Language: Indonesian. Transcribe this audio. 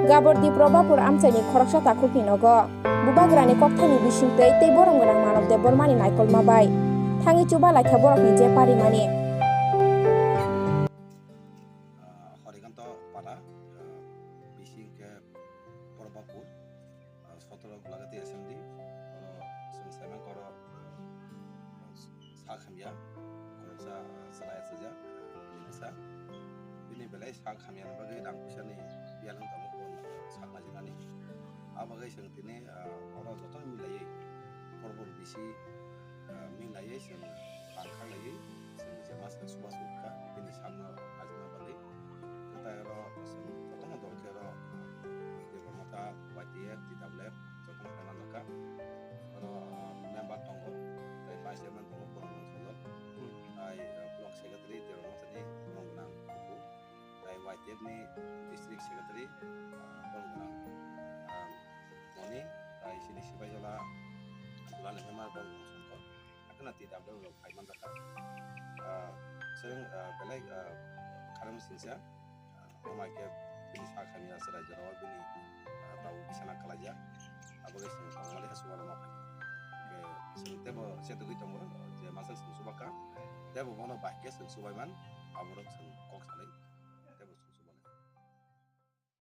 Gabor di probapur amcani khoroksa taku pinogo. Bubagrani koktani bisingtei tei borong gonang manok de bormani naikol mabai. Tangi chuba lakha borok ni je parimani. Horikanto pada bising ke probapur sotoro lagati SMD oro semen koro sakhamya koroksa salaya saja binasa bini belai sakhamya bagai rang pusani bialang tamu pun sakma jinani abagai sengtini oro jotong milai korbor bisi milai seng pangkang lagi seng jemas subas suka bini sakno ajna balik kita seng jotong ador kero di pemata wajib tidak boleh jotong penan laka oro member tonggo dari pasien tonggo kurang mengsolot dari blok secretary di rumah tadi kurang menang buku dari wajib nih district secretary kurang menang moni dari sini siapa jola bulan member kurang mengsolot akan tidak boleh kaiman laka sering belai kalam sinsia memakai bini sakami asal jarawa bini tahu bisa nakal aja abagai sing pamali hasuara makai ke sing tebo setu kita mura je masa sing subaka tebo mono bakke sing subaiman aborok sing kok salai